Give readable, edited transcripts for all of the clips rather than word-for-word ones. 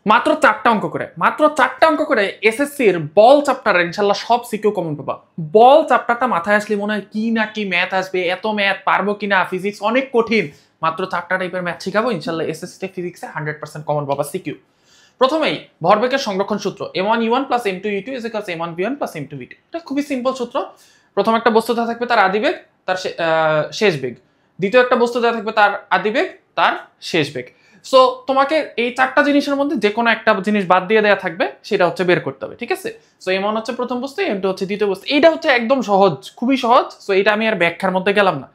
মাত্র 4টা অঙ্ক করে, মাত্র 4টা অঙ্ক করে এসএসসির বল চ্যাপ্টারে ইনশাআল্লাহ সব সিকিউ কমন পাবা। বল চ্যাপ্টারটা মাথায় আসলে মনে হয় কি না কি ম্যাথ আসবে, এত ম্যাথ পারবো কিনা, ফিজিক্স অনেক কঠিন। মাত্র 4টা টাইপের ম্যাথ শিখাবো ইনশাআল্লাহ, এসএসসি ফিজিক্সে 100% কমন পাবা সিকিউ। প্রথমেই ভরবেগের সংরক্ষণ সূত্র m1u1 + m2u2 = m1v1 + m2v2। এটা খুবই সিম্পল সূত্র। প্রথম একটা বস্তু দেওয়া থাকবে তার আদিবেগ, তার শেষ বেগ। দ্বিতীয় একটা বস্তু দেওয়া থাকবে তার আদিবেগ, তার শেষ বেগ। সো তোমাকে এই 4টা জিনিসের মধ্যে যে কোনো একটা জিনিস বাদ দিয়ে দেওয়া থাকবে, সেটা হচ্ছে বের করতে হবে, ঠিক আছে? সো m1 হচ্ছে প্রথম বস্তু, m2 হচ্ছে দ্বিতীয় বস্তু। এইটা হচ্ছে একদম সহজ, খুবই সহজ। সো এটা আমি আর ব্যাখ্যার মধ্যে গেলাম না।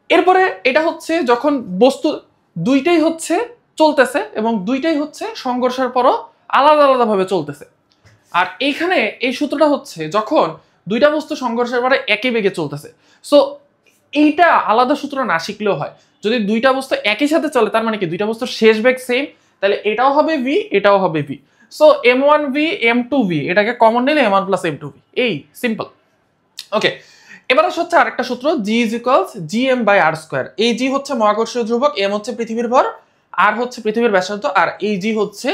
এরপরে এটা হচ্ছে যখন বস্তু দুইটাই হচ্ছে চলতেছে এবং দুইটাই হচ্ছে সংঘর্ষের পরও আলাদা আলাদা ভাবে চলতেছে। আর এইখানে এই সূত্রটা হচ্ছে যখন দুইটা বস্তু সংঘর্ষের পরে একই বেগে চলতেছে। সো এইটা আলাদা সূত্র না শিখলেও হয়। যদি দুইটা বস্তু একই সাথে চলে তার মানে কি দুইটা বস্তুর শেষ বেগ সেম, তাহলে এটাও হবে v, এটাও হবে v। সো m1v m2v এটাকে কমন নিলে m1 + m2v, এই সিম্পল। ওকে, এবার হচ্ছে আরেকটা সূত্র, g = gm/r²। এই g হচ্ছে মহাকর্ষীয় ধ্রুবক, m হচ্ছে পৃথিবীর ভর, r হচ্ছে পৃথিবীর ব্যাসার্ধ, আর এই g হচ্ছে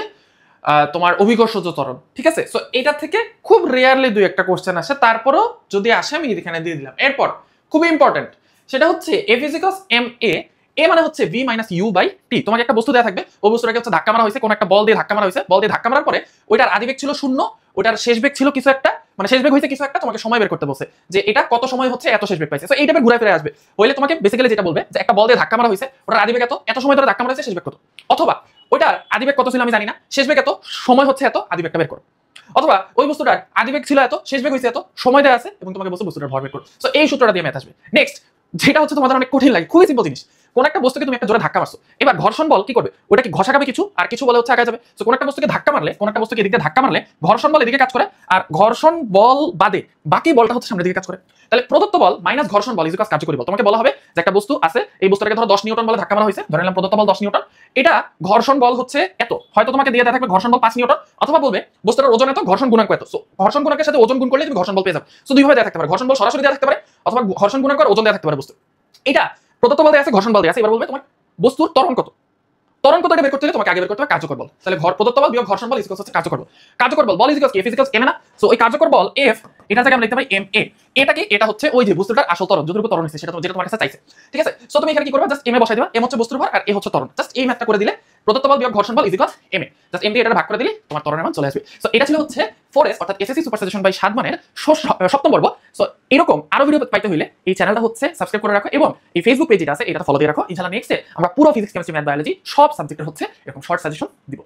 তোমার অভিকর্ষজ ত্বরণ, ঠিক আছে? সো এটা থেকে খুব রেয়ারলি দুই একটা কোশ্চেন আসে, তারপরও যদি আসে আমি এখানে দিয়ে দিলাম। এরপর খুব ইম্পর্টেন্ট, সেটা হচ্ছে f = ma। এ মানে হচ্ছে v - u/t। তোমাকে একটা বস্তু দেওয়া থাকবে, ওই বস্তুটাকে হচ্ছে ধাক্কা মারা হয়েছে, কোন একটা বল দিয়ে ধাক্কা মারা হয়েছে, বল দিয়ে ধাক্কা মারার পরে ওইটার আদিবেগ ছিল 0, ওইটার শেষ বেগ ছিল কিছু একটা, মানে শেষ বেগ হয়েছে কিছু একটা, তোমাকে সময় বের করতে বলছে যে এটা কত সময় হচ্ছে এত শেষ বেগ পাইছে। সো এই টাইপের ঘুরে ফিরে আসবে। হইলে তোমাকে বেসিক্যালি যেটা বলবে যে একটা বল দিয়ে ধাক্কা মারা হয়েছে, ওটার আদিবেগ এত, এত সময় ধরে ধাক্কা মারা হয়েছে, শেষ বেগ কত। অথবা ওইটার আদিবেগ কত ছিল আমি জানি না, শেষ বেগ এত, সময় হচ্ছে এত, আদিবেগটা বের করো। অথবা ওই বস্তুটার আদিবেগ ছিল এত, শেষ বেগ হয়েছে এত, সময় দেওয়া আছে এবং তোমাকে বস্তুটার ভর বের করো। সো এই সূত্রটা দিয়ে ম্যাথ আসবে। নেক্সট যেটা হচ্ছে তোমাদের অনেক কঠিন লাগে, খুবই সিম্পল জিনিস। কোন একটা বস্তুকে তুমি একটা জোরে ধাক্কা মারছো, এবার ঘর্ষণ বল কি করবে? ওটা কি ঘষা খাবে কিছু, আর কিছু বলে হচ্ছে আগে যাবে। সো কোন একটা বস্তুকে ধাক্কা মারলে, কোন একটা বস্তুকে এদিকে ধাক্কা মারলে ঘর্ষণ বল এদিকে কাজ করে, আর ঘর্ষণ বল বাদে বাকি বলটা হচ্ছে সামনের দিকে কাজ করে। তাহলে প্রদত্ত বল মাইনাস ঘর্ষণ বল ইকুয়ালস কার্যকরী বল। তোমাকে বলা হবে যে একটা বস্তু আছে, এই বস্তুটাকে ধরো 10 নিউটন বলে ধাক্কা মারা হয়েছে, ধরে নিলাম প্রদত্ত বল 10 নিউটন, এটা ঘর্ষণ বল হচ্ছে এত, হয়তো তোমাকে দিয়ে দেওয়া থাকবে ঘর্ষণ বল 5 নিউটন, অথবা বলবে বস্তুটার ওজন এত, ঘর্ষণ গুণাঙ্ক এত। সো ঘর্ষণ গুণাঙ্কের সাথে ওজন গুণ করলে তুমি ঘর্ষণ বল পেয়ে যাবে। সো দুই ভাবে দেওয়া থাকতে পারে, ঘর্ষণ বল সরাসরি দেওয়া থাকতে পারে, অথবা ঘর্ষণ গুণাঙ্ক আর ওজন দেওয়া থাকতে পারে বস্তু। এটা প্রদত্ত বল দেওয়া আছে, ঘর্ষণ বল দেওয়া আছে। এবার বলবে তোমার বস্তুর ত্বরণ কত, ত্বরণ কত এটা বের করতে হলে তোমাকে আগে বের করতে হবে কার্যকর বল। তাহলে প্রদত্ত বল বিয়োগ ঘর্ষণ বল ইকুয়ালস হচ্ছে কার্যকর বল। কার্যকর বল বল ইকুয়ালস f ইকুয়ালস m না। সো ওই কার্যকর বল f, এটা থেকে আমরা লিখতে পারি ma। এটা কি, এটা হচ্ছে ওই যে বস্তুটার আসল ত্বরণ, যতটুকু ত্বরণ হচ্ছে সেটা যেটা তোমার কাছে চাইছে, ঠিক আছে? সো তুমি এখানে কি করবে, জাস্ট m এ বসাই দিবা। m হচ্ছে বস্তুর ভর আর a হচ্ছে ত্বরণ। জাস্ট এই ম্যাথটা করে দিলে প্রদত্ত বল বিয়োগ ঘর্ষণ বল ইকুয়ালস ma। জাস্ট m দিয়ে এটা ভাগ করে দিলে তোমার ত্বরণের মান চলে আসবে। সো এটা ছিল হচ্ছে 4S অর্থাৎ এসএসসি সুপার সাজেশন বাই 7 মানের 7ম পর্ব। সো এরকম আরো ভিডিও পাইতে হইলে এই চ্যানেলটা হচ্ছে সাবস্ক্রাইব করে রাখো এবং এই ফেসবুক পেজ যেটা আছে এটা ফলো দিয়ে রাখো। ইনশাআল্লাহ নেক্সটে আমরা পুরো ফিজিক্স কেমিস্ট্রি ম্যাথ বায়োলজি সব সাবজেক্টের হচ্ছে এরকম শর্ট সাজেশন দিব।